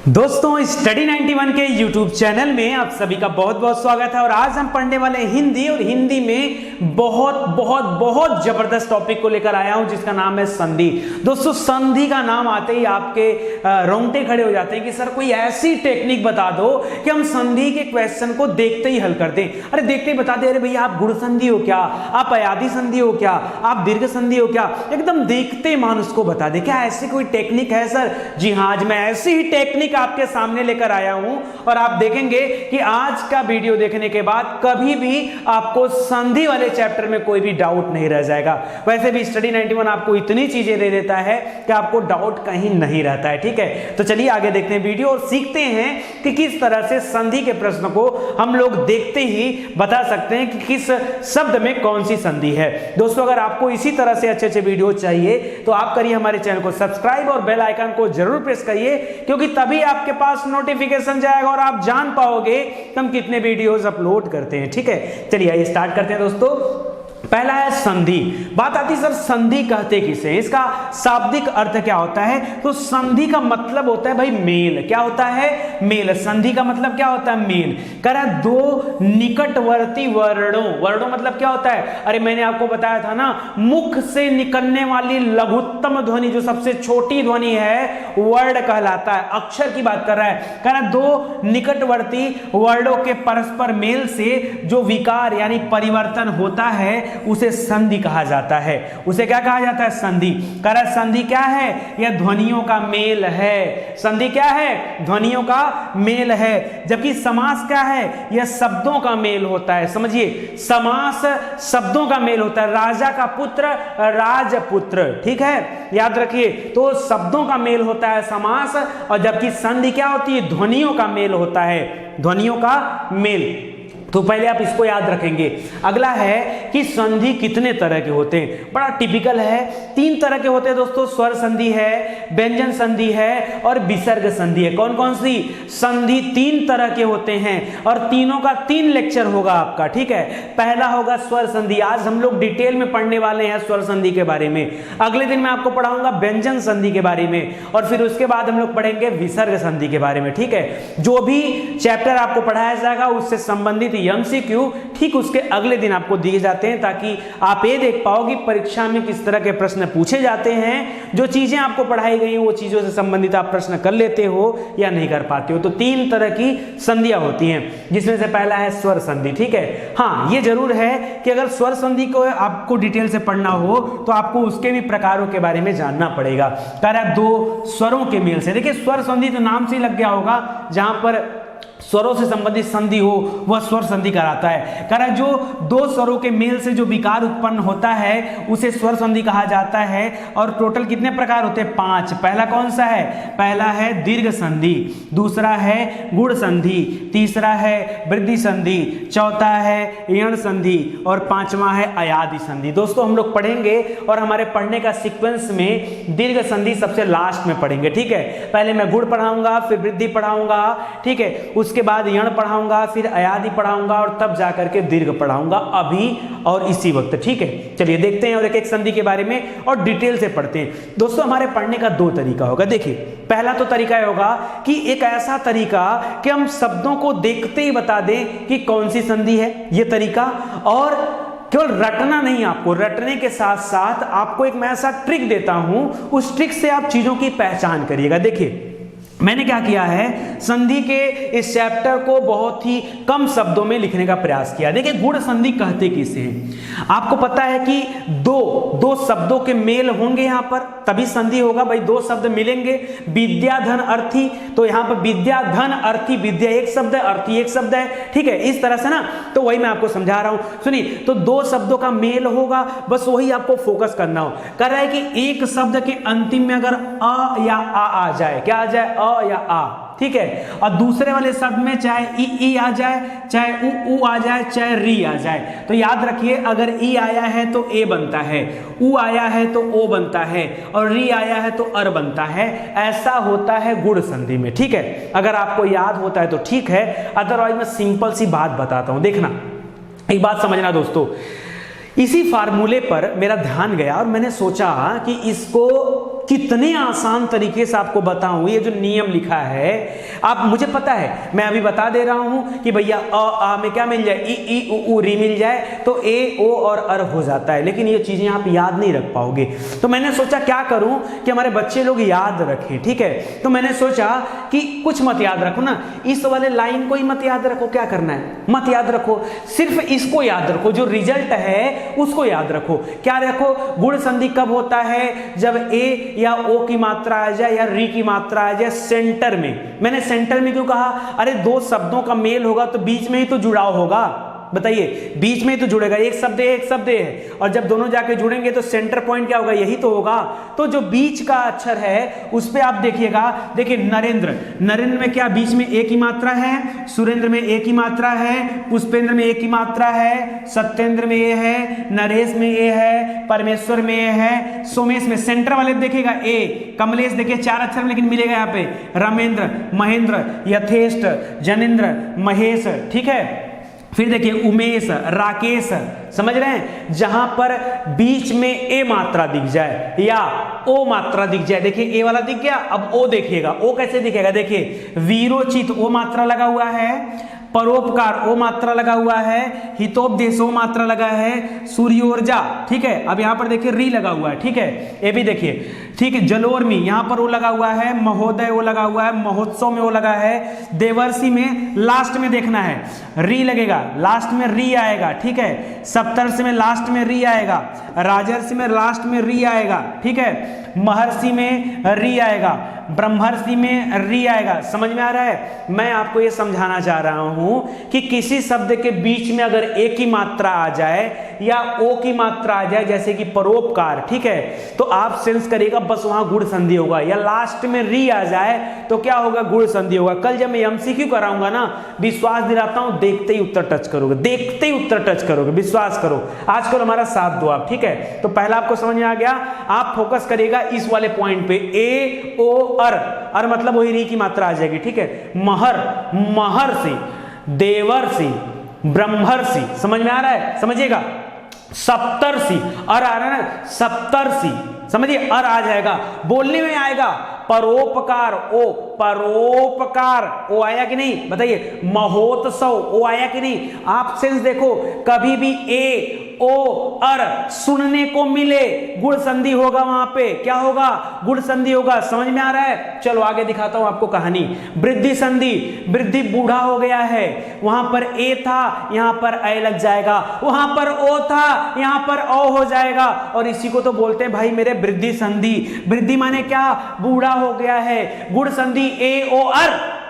दोस्तों स्टडी 91 के YouTube channel में आप सभी का बहुत बहुत स्वागत है। और आज हम पढ़ने वाले हिंदी, और हिंदी में बहुत बहुत बहुत जबरदस्त टॉपिक को लेकर आया हूं जिसका नाम है संधि। दोस्तों संधि का नाम आते ही आपके रोंगटे खड़े हो जाते हैं कि सर कोई ऐसी टेक्निक बता दो कि हम संधि के क्वेश्चन को देखते ही हल कर दें। अरे देखते ही बता दे, अरे भैया आप गुण संधि हो क्या, आप अयादी संधि हो क्या, आप दीर्घ संधि हो क्या, एकदम देखते मान उसको बता दे। क्या ऐसी कोई टेक्निक है सर? जी हाँ, आज मैं ऐसी ही टेक्निक आपके सामने लेकर आया हूं और आप देखेंगे कि आज का वीडियो देखने के बाद कभी भी आपको संधि वाले चैप्टर में कोई भी डाउट नहीं रह जाएगा। वैसे भी स्टडी 91 आपको इतनी चीजें दे देता है कि आपको डाउट कहीं नहीं रहता है। ठीक है, तो चलिए आगे देखते हैं वीडियो और सीखते हैं कि किस तरह से संधि के प्रश्न को हम लोग देखते ही बता सकते हैं कि किस शब्द में कौन सी संधि है। दोस्तों अगर आपको इसी तरह से अच्छे अच्छे वीडियो चाहिए तो आप करिए हमारे चैनल को सब्सक्राइब और बेल आइकन को जरूर प्रेस करिए, क्योंकि तभी आपके पास नोटिफिकेशन जाएगा और आप जान पाओगे कि हम कितने वीडियोस अपलोड करते हैं। ठीक है, चलिए आइए स्टार्ट करते हैं दोस्तों। पहला है संधि। बात आती सर संधि कहते किसे, इसका शाब्दिक अर्थ क्या होता है? तो संधि का मतलब होता है भाई मेल। क्या होता है? मेल। संधि का मतलब क्या होता है? मेल। कह रहा है दो निकटवर्ती वर्णों। वर्णों मतलब क्या होता है? अरे मैंने आपको बताया था ना, मुख से निकलने वाली लघुत्तम ध्वनि जो सबसे छोटी ध्वनि है वर्ण कहलाता है। अक्षर की बात कर रहा है। कह रहा है दो निकटवर्ती वर्णों के परस्पर मेल से जो विकार यानी परिवर्तन होता है उसे संधि कहा जाता है। उसे क्या कहा जाता है? संधि। कह रहा है संधि क्या है? यह ध्वनियों का मेल है। संधि क्या है? ध्वनियों का मेल है। जबकि समास क्या है? यह शब्दों का मेल होता है। समझिए, समास शब्दों का मेल होता है। राजा का पुत्र राजपुत्र, ठीक है, याद रखिए। तो शब्दों का मेल होता है समास, और जबकि संधि क्या होती है? ध्वनियों का मेल होता है। ध्वनियों का मेल। तो पहले आप इसको याद रखेंगे। अगला है कि संधि कितने तरह के होते हैं। बड़ा टिपिकल है, तीन तरह के होते हैं दोस्तों। स्वर संधि है, व्यंजन संधि है और विसर्ग संधि है। कौन कौन सी संधि? तीन तरह के होते हैं और तीनों का 3 लेक्चर होगा आपका। ठीक है, पहला होगा स्वर संधि। आज हम लोग डिटेल में पढ़ने वाले हैं स्वर संधि के बारे में। अगले दिन मैं आपको पढ़ाऊंगा व्यंजन संधि के बारे में, और फिर उसके बाद हम लोग पढ़ेंगे विसर्ग संधि के बारे में। ठीक है, जो भी चैप्टर आपको पढ़ाया जाएगा उससे संबंधित MCQ ठीक उसके अगले दिन आपको दिए जाते हैं, ताकि आप ये देख पाओ कि परीक्षा में किस तरह के प्रश्न पूछे जाते हैं। जो चीजें आपको पढ़ाई गई हैं वो चीजों से संबंधित आप प्रश्न कर लेते हो या नहीं कर पाते हो। तो 3 तरह की संधियां होती हैं, जिसमें से पहला है स्वर संधि। ठीक है, हाँ ये जरूर है कि अगर स्वर संधि को आपको डिटेल से पढ़ना हो तो आपको उसके भी प्रकारों के बारे में जानना पड़ेगा। कह रहा है दो स्वरों के मेल से। देखिए स्वर संधि तो नाम से ही लग गया होगा, जहां पर स्वरों से संबंधित संधि हो वह स्वर संधि कराता है। कह रहा है जो दो स्वरों के मेल से जो विकार उत्पन्न होता है उसे स्वर संधि कहा जाता है। और टोटल कितने प्रकार होते हैं? 5। पहला कौन सा है? पहला है दीर्घ संधि, दूसरा है गुण संधि, तीसरा है वृद्धि संधि, चौथा है यण संधि और 5वां है अयादी संधि। दोस्तों हम लोग पढ़ेंगे और हमारे पढ़ने का सीक्वेंस में दीर्घ संधि सबसे लास्ट में पढ़ेंगे। ठीक है, पहले मैं गुण पढ़ाऊंगा, फिर वृद्धि पढ़ाऊंगा, ठीक है, उसके बाद यण पढ़ाऊंगा, फिर अयादी पढ़ाऊंगा और तब जाकर के दीर्घ पढ़ाऊंगा, अभी और इसी वक्त। ठीक है, चलिए देखते हैं और एक एक संधि के बारे में और डिटेल से पढ़ते हैं। दोस्तों हमारे पढ़ने का 2 तरीका होगा। देखिए पहला तो तरीका होगा कि एक ऐसा तरीका कि हम शब्दों को देखते ही बता दें कि कौन सी संधि है, यह तरीका। और केवल रटना नहीं, आपको रटने के साथ साथ आपको एक मैं ऐसा ट्रिक देता हूं, उस ट्रिक से आप चीजों की पहचान करिएगा। देखिए मैंने क्या किया है, संधि के इस चैप्टर को बहुत ही कम शब्दों में लिखने का प्रयास किया। देखिए गुण संधि कहते किसे हैं? आपको पता है कि दो शब्दों के मेल होंगे, यहां पर तभी संधि होगा। भाई 2 शब्द मिलेंगे, विद्या धन अर्थी, तो यहां पर विद्या धन अर्थी, विद्या एक शब्द है, अर्थी एक शब्द है। ठीक है, इस तरह से ना, तो वही मैं आपको समझा रहा हूं। सुनिए, तो 2 शब्दों का मेल होगा, बस वही आपको फोकस करना हो। कर रहा है कि एक शब्द के अंतिम में अगर अ या आ जाए, क्या आ जाए? अ या आ, ठीक है, और दूसरे वाले शब्द में चाहे ई आ जाए, चाहे उ आ जाए, चाहे री आ जाए, तो याद रखिए अगर ई आया है तो ए बनता है, उ आया है तो ओ बनता है, और री आया है तो अर बनता है। ऐसा होता है गुण संधि में। ठीक है, अगर आपको याद होता है तो ठीक है, अदरवाइज मैं सिंपल सी बात बताता हूं। देखना, एक बात समझना दोस्तों, इसी फार्मूले पर मेरा ध्यान गया और मैंने सोचा कि इसको कितने आसान तरीके से आपको बताऊं, ये जो नियम लिखा है आप, मुझे पता है, मैं अभी बता दे रहा हूं कि भैया आ में क्या मिल जाए, ई उ री मिल जाए तो ए ओ और अर हो जाता है, लेकिन ये चीजें आप याद नहीं रख पाओगे। तो मैंने सोचा क्या करूं कि हमारे बच्चे लोग याद रखें, ठीक है। तो मैंने सोचा कि कुछ मत याद रखो ना, इस वाले लाइन को ही मत याद रखो, क्या करना है मत याद रखो, सिर्फ इसको याद रखो, जो रिजल्ट है उसको याद रखो। क्या रखो, गुण संधि कब होता है, जब ए या ओ की मात्रा आ जाए या री की मात्रा आ जाए सेंटर में। मैंने सेंटर में क्यों कहा, अरे दो शब्दों का मेल होगा तो बीच में ही तो जुड़ाव होगा, बताइए बीच में ही तो जुड़ेगा, एक शब्द है एक शब्द है, और जब दोनों जाके जुड़ेंगे तो सेंटर पॉइंट क्या होगा, यही तो होगा। तो जो बीच का अक्षर है उस पे आप देखिएगा, देखिए नरेंद्र, नरेंद्र में क्या बीच में ए की मात्रा है, सुरेंद्र में ए की मात्रा है, पुष्पेंद्र में ए की मात्रा है, सत्येंद्र में ए है, नरेश में ए है, परमेश्वर में ए है, सोमेश में, सेंटर वाले देखिएगा ए, कमलेश देखिए 4 अक्षर में लेकिन मिलेगा यहाँ पे, रामेंद्र, महेंद्र, यथेष्ट, जनेंद्र, महेश, ठीक है। फिर देखिए उमेश, राकेश, समझ रहे हैं, जहां पर बीच में ए मात्रा दिख जाए या ओ मात्रा दिख जाए, देखिए ए वाला दिख गया, अब ओ देखिएगा, ओ कैसे दिखेगा, देखिए वीरोचित ओ मात्रा लगा हुआ है, परोपकार ओ मात्रा लगा हुआ है, हितोपदेश ओ मात्रा लगा है, सूर्योर्जा, ठीक है। अब यहां पर देखिए री लगा हुआ है, ठीक है, ये भी देखिए, ठीक है। जलोर्मी यहां पर ओ लगा हुआ है, महोदय ओ लगा हुआ है, महोत्सव में ओ लगा है, देवर्षि में लास्ट में देखना है री लगेगा, लास्ट में री आएगा, ठीक है। सप्तर्षि में लास्ट में री आएगा, राजर्षि में लास्ट में री आएगा, ठीक है। महर्षि में री आएगा, ब्रह्मर्षि में री आएगा। समझ में आ रहा है, मैं आपको ये समझाना चाह रहा हूं कि किसी शब्द के बीच में अगर ए की मात्रा आ जाए या ओ की मात्रा आ जाए, जैसे कि परोपकार, ठीक है, तो आप सेंस करिएगा बस वहां गुण संधि होगा, या लास्ट में री आ जाए तो क्या होगा, गुण संधि होगा। कल जब मैं एमसीक्यू कराऊंगा ना, विश्वास दिलाता हूं देखते ही उत्तर टच करोगे, देखते ही उत्तर टच करोगे, विश्वास करो। आजकल हमारा साथ दो आप, ठीक है। तो पहला आपको समझ में आ गया, आप फोकस करिएगा इस वाले पॉइंट पे, ए ओ अर मतलब वही री की मात्रा आ जाएगी, ठीक है। महर, महर्षि, देवर्षि, ब्रह्मर्षि, समझ में आ रहा है, समझिएगा। सप्तर्षि, अर आ रहा है ना, सप्तर्षि, समझिए अर आ जाएगा, बोलने में आएगा। परोपकार ओ, परोपकार ओ आया कि नहीं, बताइए। महोत्सव ओ आया कि नहीं। आप सेंस देखो, कभी भी ए ओ अर सुनने को मिले गुण संधि होगा, वहां पे क्या होगा, गुण संधि होगा। समझ में आ रहा है, चलो आगे दिखाता हूं आपको कहानी। वृद्धि संधि, वृद्धि बूढ़ा हो गया है, वहां पर ए था, यहां पर ए लग जाएगा, वहां पर ओ था, यहां पर ओ हो जाएगा, और इसी को तो बोलते हैं भाई मेरे वृद्धि संधि। वृद्धि माने क्या, बूढ़ा हो गया है, गुण संधि ए ओ अर,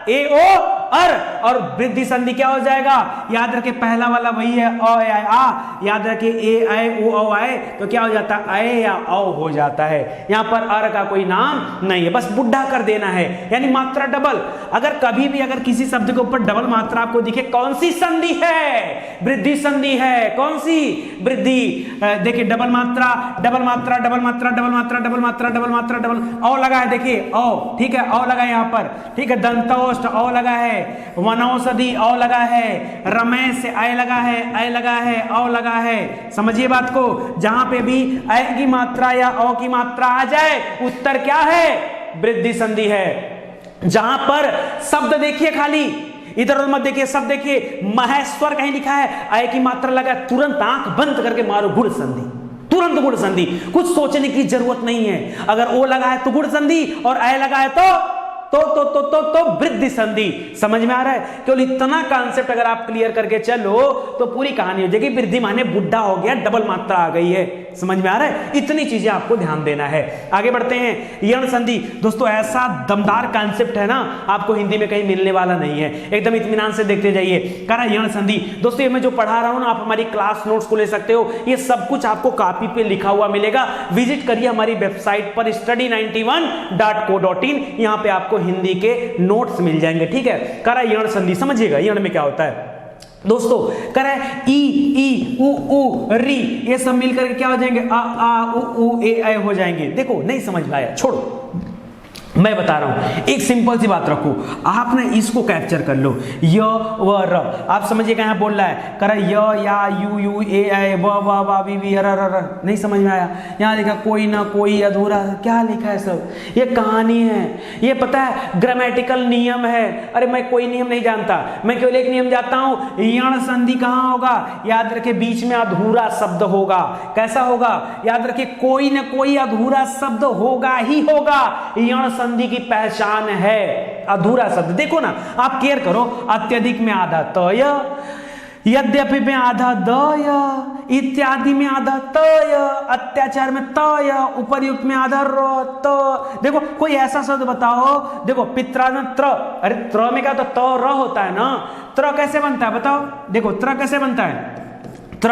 ए ओ अर, और वृद्धि संधि क्या हो जाएगा, याद रखे पहला वाला वही है अ या आ, याद रखे ए आए ओ औ आए तो क्या हो जाता है, ए या औ हो जाता है। यहां पर अर का कोई नाम नहीं है, बस बुढ़ा कर देना है, यानी मात्रा डबल। अगर कभी भी अगर किसी शब्द के ऊपर डबल मात्रा आपको दिखे, कौन सी संधि है, वृद्धि संधि है, कौन सी, वृद्धि। देखिए डबल मात्रा, डबल मात्रा, डबल मात्रा, डबल मात्रा, डबल मात्रा, डबल मात्रा, डबल औ लगा है, देखिए औ, ठीक है, औ लगा है यहां पर, ठीक है। दंतोष्ठ औ लगा है, वनौषधि औ लगा है, रमेश से अय लगा है, अय लगा है, औ लगा है। समझिए बात को, जहां पे भी अय की मात्रा या औ की मात्रा आ जाए, उत्तर क्या है, वृद्धि संधि है। जहां पर शब्द देखिए, खाली इधर उधर मत देखिए, सब देखिए, महेश्वर कहीं लिखा है, अय की मात्रा लगा, तुरंत आंख बंद करके मारो गुण संधि, तुरंत गुण संधि, कुछ सोचने की जरूरत नहीं है। अगर ओ लगा है तो गुण संधि, और अय लगा है तो वृद्धि संधि। समझ में आ रहा है, केवल इतना कॉन्सेप्ट अगर आप क्लियर करके चलो तो पूरी कहानी हो जाएगी। वृद्धि माने बुढ़ा हो गया, डबल मात्रा आ गई है, समझ में आ रहा है, इतनी चीजें आपको ध्यान देना है। आगे बढ़ते हैं, यण संधि। दोस्तों ऐसा दमदार कॉन्सेप्ट है ना, आपको हिंदी में कहीं मिलने वाला नहीं है, एकदम इत्मीनान से देखते जाइए। कह रहा यण संधि, दोस्तों ये मैं जो पढ़ा रहा हूं ना, आप हमारी क्लास नोट्स को ले सकते हो, ये सब कुछ आपको कॉपी पे लिखा हुआ मिलेगा। विजिट करिए हमारी वेबसाइट पर study91.co.in, यहां पे आपको हिंदी के नोट्स मिल जाएंगे, ठीक है। कह रहा यण संधि, समझिएगा यण में क्या होता है दोस्तों। कह रहा है ई ई उ उ री, ये सब मिलकर के क्या हो जाएंगे, आ आ उ उ ए ऐ हो जाएंगे। देखो नहीं समझ में आया, छोड़ो, मैं बता रहा हूं, एक सिंपल सी बात रखो, आपने इसको कैप्चर कर लो, य व र। आप समझिए क्या बोल रहा है, कर य या यू यू ए व व वी वी र र। नहीं समझ में आया? यहाँ लिखा कोई ना कोई अधूरा, क्या लिखा है सब? ये कहानी है, ये पता है ग्रामेटिकल नियम है। अरे मैं कोई नियम नहीं जानता, मैं केवल एक नियम जानता हूं, यण संधि कहां होगा? याद रखे बीच में अधूरा शब्द होगा। कैसा होगा? याद रखे कोई ना कोई अधूरा शब्द होगा ही होगा। यण संधि की पहचान है अधूरा शब्द। देखो ना, आप केयर करो, अत्यधिक में आधा तय, यद्यपि में आधा दय, इत्यादि में आधा तय, अत्याचार में तय, उपर्युक्त में आधा र त। देखो कोई ऐसा शब्द बताओ, देखो पित्रा में त्र, अरे त्र में क्या तो त र होता है ना, त्र कैसे बनता है बताओ? देखो त्र कैसे बनता है? त्र,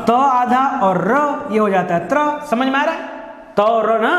त आधा और र ये हो जाता है त्र। समझ में आ रहा है? तो ना,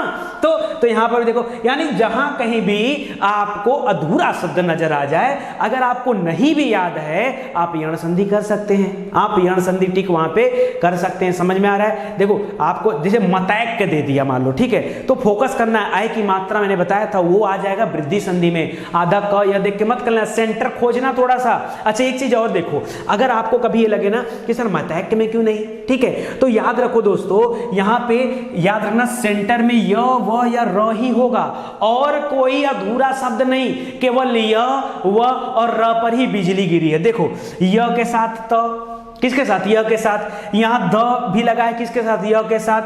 तो यहां पर देखो, यानी जहां कहीं भी आपको अधूरा शब्द नजर आ जाए, अगर आपको नहीं भी याद है, आप यण संधि कर सकते हैं, आप यण संधि टिक वहां पे कर सकते हैं। समझ में आ रहा है? देखो आपको जैसे मतैक्य दे दिया मान लो, ठीक है, तो फोकस करना है, आय की मात्रा मैंने बताया था वो आ जाएगा वृद्धि संधि में। आधा क यह देख के मत करना, सेंटर खोजना थोड़ा सा। अच्छा एक चीज और देखो, अगर आपको कभी ये लगे ना कि सर मतैक्य में क्यों नहीं, ठीक है, तो याद रखो दोस्तों, यहां पे याद रखना सेंटर में य व या र ही होगा और कोई अधूरा शब्द नहीं, केवल य व और र पर ही बिजली गिरी है। देखो य के साथ त, किसके साथ? य के साथ। यहां द भी लगा है, किसके साथ? य के साथ।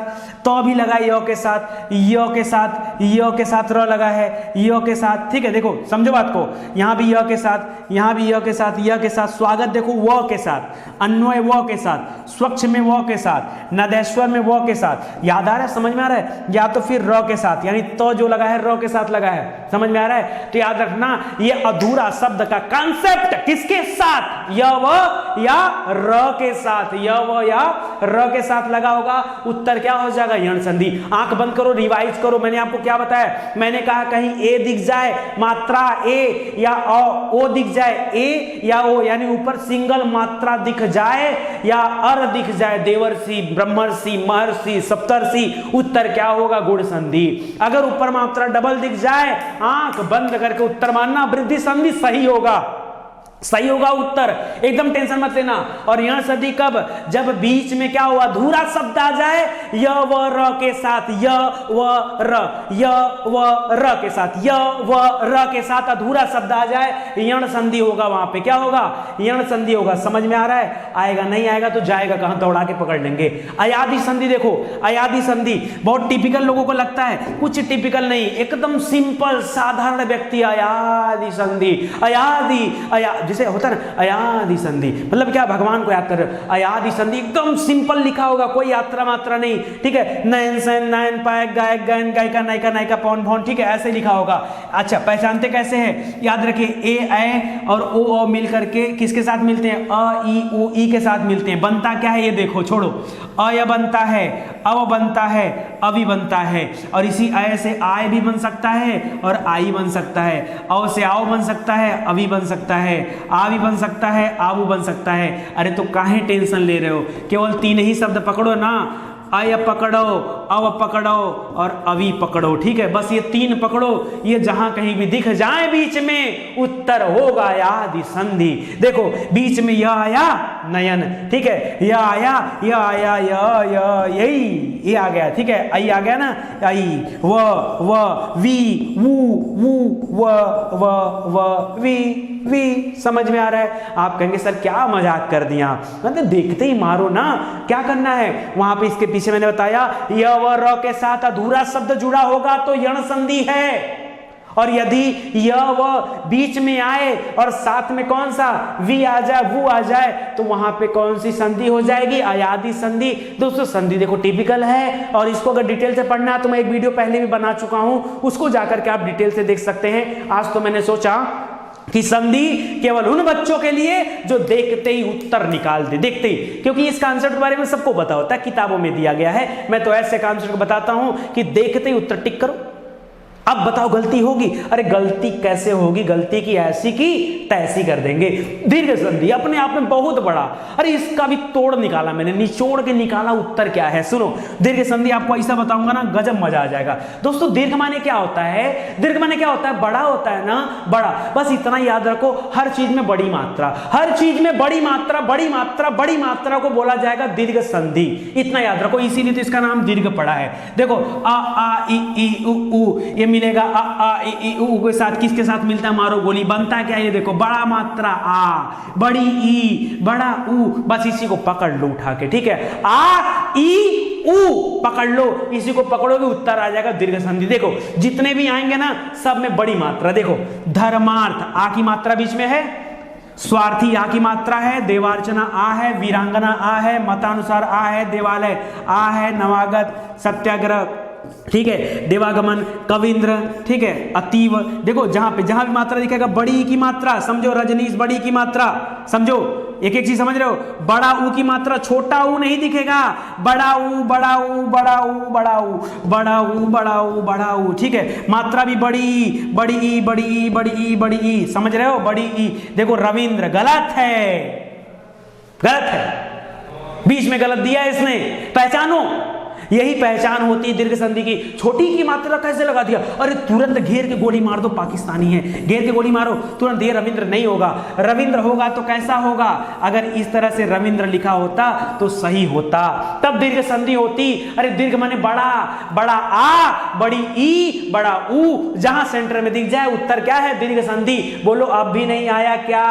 त भी लगा है य के साथ, य के साथ, य के साथ र लगा है, य के साथ। ठीक है, देखो समझो बात को, यहां भी य के साथ, यहां भी य के साथ, य के साथ। स्वागत देखो व के साथ, अन्वय व के साथ, स्वच्छ में व के साथ, नदेश्वर में व के साथ। याद आ रहा है? समझ में आ रहा है? या तो फिर र के साथ, यानी तो जो लगा है र के साथ लगा है। समझ में आ रहा है? तो याद रखना, ये अधूरा शब्द का कॉन्सेप्ट किसके साथ? य व या र के साथ, य व या र के साथ लगा होगा। उत्तर क्या हो जाएगा? यण संधि। आंख बंद करो, रिवाइज करो। मैंने आपको क्या बताया? मैंने कहा कहीं ए दिख जाए, मात्रा ए या ओ दिख जाए, ए या ओ, यानी ऊपर सिंगल मात्रा दिख जाए या अर दिख जाए, देवर्षि, ब्रह्मर्षि, महर्षि, सप्तर्षि, उत्तर क्या होगा? गुण संधि। अगर ऊपर मात्रा डबल दिख जाए, आंख बंद करके उत्तर मानना, वृद्धि संधि सही होगा, सही होगा उत्तर, एकदम टेंशन मत लेना। और यण संधि कब? जब बीच में क्या हुआ? अधूरा शब्द आ जाए, य व र के साथ, य व र, य व र के साथ, य व र के साथ अधूरा शब्द आ जाए, यण संधि होगा। वहां पे क्या होगा? यण संधि होगा। समझ में आ रहा है? आएगा नहीं आएगा तो जाएगा कहां, दौड़ा के पकड़ लेंगे। अयादि संधि देखो, अयादि संधि बहुत टिपिकल लोगों को लगता है, कुछ टिपिकल नहीं, एकदम सिंपल साधारण व्यक्ति। अयादि संधि, अयादि जैसे होता है ना, अयादि संधि मतलब क्या? भगवान को याद कर रहे हो। अयादि संधि एकदम सिंपल लिखा होगा, कोई यात्रा मात्रा नहीं, ठीक है। नयन सैन, नयन पायक, गायक गायन, गायिका नायिका, नायिका पौन भौन, ठीक है, ऐसे लिखा होगा। अच्छा पहचानते कैसे है? याद रखिए ए ऐ और ओ मिल करके किसके साथ मिलते हैं? अ ई उ ई के साथ मिलते हैं। बनता क्या है ये देखो, छोड़ो, अय बनता है, अव बनता है, अवि बनता है, और इसी अय से आय भी बन सकता है और आई बन सकता है, अव से आओ बन सकता है, अवि बन सकता है, आ भी बन सकता है, आवू बन सकता है। अरे तो काहे टेंशन ले रहे हो? केवल तीन ही शब्द पकड़ो ना, अय पकड़ो, अव पकड़ो और अवि पकड़ो, ठीक है, बस ये तीन पकड़ो। ये जहां कहीं भी दिख जाए बीच में, उत्तर होगा यादि संधि। देखो बीच में यह आया नयन, ठीक है, यह आया, यह आया, यही ये आ गया, ठीक है, आई आ गया ना, आई, व वी, वू, व वी। समझ में आ रहा है? आप कहेंगे सर क्या मजाक कर दिया, मतलब देखते ही मारो ना, क्या करना है वहां पे? इसके पीछे मैंने बताया, य व र के साथ अधूरा शब्द जुड़ा होगा तो यण संधि है, और यदि य व बीच में आए और साथ में कौन सा? वी आ जाए, वो आ जाए, तो वहां पे कौन सी संधि हो जाएगी? अयादि संधि। दोस्तों संधि देखो टिपिकल है, और इसको अगर डिटेल से पढ़ना है तो मैं एक वीडियो पहले भी बना चुका हूं, उसको जाकर के आप डिटेल से देख सकते हैं। आज तो मैंने सोचा कि संधि केवल उन बच्चों के लिए जो देखते ही उत्तर निकाल दे, देखते ही, क्योंकि इस कॉन्सेप्ट के बारे में सबको पता होता है, किताबों में दिया गया है। मैं तो ऐसे कॉन्सेप्ट बताता हूं कि देखते ही उत्तर टिक करो, अब बताओ गलती होगी? अरे गलती कैसे होगी, गलती की ऐसी की तैसी कर देंगे। दीर्घ संधि अपने आप में बहुत बड़ा, अरे इसका भी तोड़ निकाला मैंने, निचोड़ के निकाला उत्तर क्या है। सुनो, दीर्घ संधि आपको ऐसा बताऊंगा ना, गजब मजा आ जाएगा। दोस्तों दीर्घ माने क्या होता है? दीर्घ माने क्या होता है? बड़ा होता है ना, बड़ा। बस इतना याद रखो, हर चीज में बड़ी मात्रा, हर चीज में बड़ी मात्रा, बड़ी मात्रा, बड़ी मात्रा को बोला जाएगा दीर्घ संधि। इतना याद रखो, इसीलिए तो इसका नाम दीर्घ पड़ा है। देखो आ आ ई उ ऊ, ये मिलेगा आ आ ई उ के साथ, किसके साथ मिलता है? मारो गोली। बनता है क्या? ये देखो, बड़ा मात्रा आ, बड़ी ई, बड़ा ऊ, बस इसी को पकड़ लो उठा के, ठीक है। आ ई ऊ पकड़ लो, इसी को पकड़ोगे उत्तर आ जाएगा दीर्घ संधि। देखो जितने भी आएंगे ना, सब में बड़ी मात्रा। देखो धर्मार्थ, आ की मात्रा बीच में है, स्वार्थी आ की मात्रा है, देवार्चना आ है, वीरांगना आ है, मतानुसार आ है, देवालय आ है, नवागत, सत्याग्रह, ठीक है, देवागमन, कविंद्र, ठीक है, अतीव। देखो जहां भी मात्रा दिखेगा बड़ी की मात्रा, समझो रजनीश बड़ी की मात्रा, समझो एक एक चीज समझ रहे हो। बड़ा ऊ की मात्रा, छोटा ऊ नहीं दिखेगा, बड़ा ऊ, बड़ा ऊ, बड़ा ऊ, बड़ा ऊ, बड़ा ऊ, बड़ा ऊ, बड़ा ऊ, ठीक है। मात्रा भी बड़ी, बड़ी ई, बड़ी ई, बड़ी ई, बड़ी ई, समझ रहे हो, बड़ी ई। देखो रविंद्र, गलत है, गलत है, बीच में गलत दिया है इसने, पहचानो। यही पहचान होती है दीर्घ संधि की। छोटी की मात्रा कैसे लगा दिया? अरे तुरंत घेर के गोली मार दो, पाकिस्तानी है, घेर के गोली मारो तुरंत। ये रविंद्र नहीं होगा, रविंद्र होगा तो कैसा होगा? अगर इस तरह से रविंद्र लिखा होता तो सही होता, तब दीर्घ संधि होती। अरे दीर्घ माने बड़ा, बड़ा आ, बड़ी ई, बड़ा ऊ, जहां सेंटर में दिख जाए उत्तर क्या है? दीर्घ संधि। बोलो अब भी नहीं आया क्या?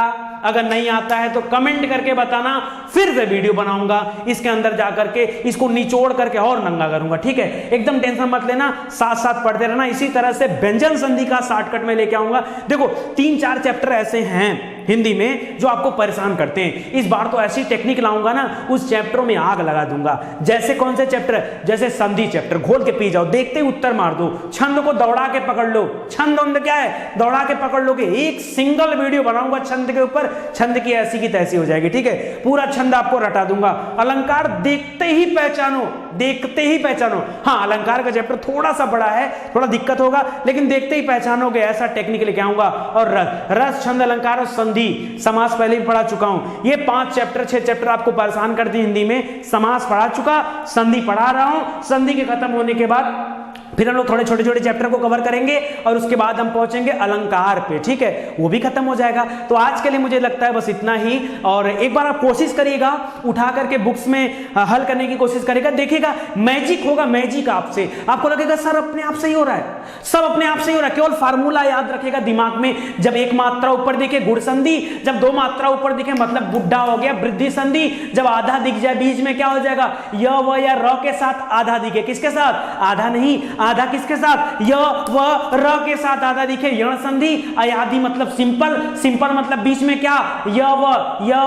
अगर नहीं आता है तो कमेंट करके बताना, फिर से वीडियो बनाऊंगा इसके अंदर जाकर के, इसको निचोड़ करके और नंगा करूंगा, ठीक है। एकदम टेंशन मत लेना, साथ साथ पढ़ते रहना। इसी तरह से व्यंजन संधि का शॉर्टकट में लेके आऊंगा। देखो 3-4 चैप्टर ऐसे हैं हिंदी में जो आपको परेशान करते हैं। इस बार तो ऐसी टेक्निक लाऊंगा ना, उस चैप्टरों में आग लगा दूंगा। जैसे कौन से चैप्टर? जैसे संधि चैप्टर, घोल के पी जाओ, देखते ही उत्तर मार दो। छंद को दौड़ा के पकड़ लो, छंद क्या है? दौड़ा के पकड़ लोगे। एक सिंगल वीडियो बनाऊंगा छंद के ऊपर, छंद की ऐसी की तैसी हो जाएगी, ठीक है। पूरा छंद आपको रटा दूंगा। अलंकार देखते ही पहचानो, देखते ही पहचानो। हाँ अलंकार का चैप्टर थोड़ा सा बड़ा है, थोड़ा दिक्कत होगा, लेकिन देखते ही पहचानोगे, ऐसा टेक्निक लेके आऊंगा। और रस, छंद, अलंकार और संधि, समास पहले भी पढ़ा चुका हूं। ये 5 चैप्टर 6 चैप्टर आपको परेशान करती हिंदी में। समास पढ़ा चुका, संधि पढ़ा रहा हूं। संधि के खत्म होने के बाद फिर हम लोग थोड़े छोटे छोटे चैप्टर को कवर करेंगे और उसके बाद हम पहुंचेंगे अलंकार पे, ठीक है, वो भी खत्म हो जाएगा। तो आज के लिए मुझे लगता है बस इतना ही। और एक बार आप कोशिश करिएगा, उठा करके बुक्स में हल करने की कोशिश करेगा, देखिएगा मैजिक होगा, मैजिक आपसे। आपको लगेगा सर अपने आप से ही हो रहा है, सब अपने आप से ही हो रहा है। केवल फार्मूला याद रखेगा दिमाग में, जब एक मात्रा ऊपर दिखे गुड़ संधि, जब 2 मात्रा ऊपर दिखे मतलब बुढ़ा हो गया वृद्धि संधि, जब आधा दिख जाए बीच में क्या हो जाएगा? य व या र के साथ आधा दिखे, किसके साथ? आधा नहीं, आधा किसके साथ? य व र के साथ आधा दिखे, यण संधि। अयादि मतलब सिंपल, सिंपल मतलब बीच में क्या? य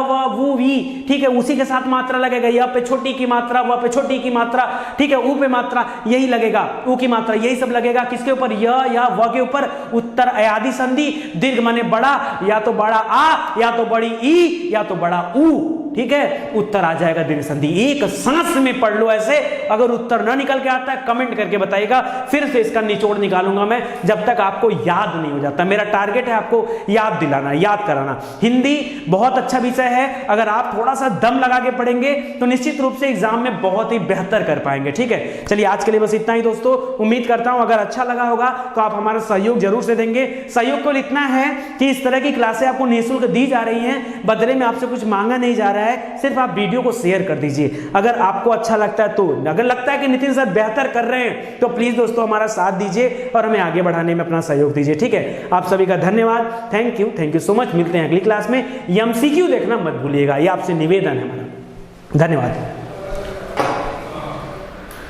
व वु वी, ठीक है, उसी के साथ मात्रा लगेगा। य पे छोटी की मात्रा, व पे छोटी की मात्रा, ठीक है, ऊ पे मात्रा यही लगेगा, ऊ की मात्रा यही सब लगेगा। किसके ऊपर? य या व के ऊपर। उत्तर अयादि संधि। दीर्घ माने बड़ा, या तो बड़ा आ, या तो बड़ी ई, या तो बड़ा ऊ, ठीक है, उत्तर आ जाएगा दीर्घ संधि। एक सांस में पढ़ लो ऐसे। अगर उत्तर ना निकल के आता है कमेंट करके बताइएगा, फिर से इसका निचोड़ निकालूंगा मैं, जब तक आपको याद नहीं हो जाता। मेरा टारगेट है आपको याद दिलाना, याद कराना। हिंदी बहुत अच्छा विषय है, अगर आप थोड़ा सा दम लगा के पढ़ेंगे तो निश्चित रूप से एग्जाम में बहुत ही बेहतर कर पाएंगे, ठीक है। चलिए आज के लिए बस इतना ही दोस्तों। उम्मीद करता हूं अगर अच्छा लगा होगा तो आप हमारा सहयोग जरूर से देंगे। सहयोग को इतना है कि इस तरह की क्लासें आपको निःशुल्क दी जा रही हैं, बदले में आपसे कुछ मांगा नहीं जा रहा है, सिर्फ आप वीडियो को शेयर कर दीजिए। अगर आपको अच्छा लगता है तो, अगर लगता है कि नितिन सर बेहतर कर रहे हैं तो प्लीज दोस्तों हमारा साथ दीजिए और हमें आगे बढ़ाने में अपना सहयोग दीजिए, ठीक है। आप सभी का धन्यवाद, थैंक यू सो मच। मिलते हैं अगली क्लास में। एमसीक्यू देखना मत भूलिएगा, ये आपसे निवेदन है हमारा। धन्यवाद।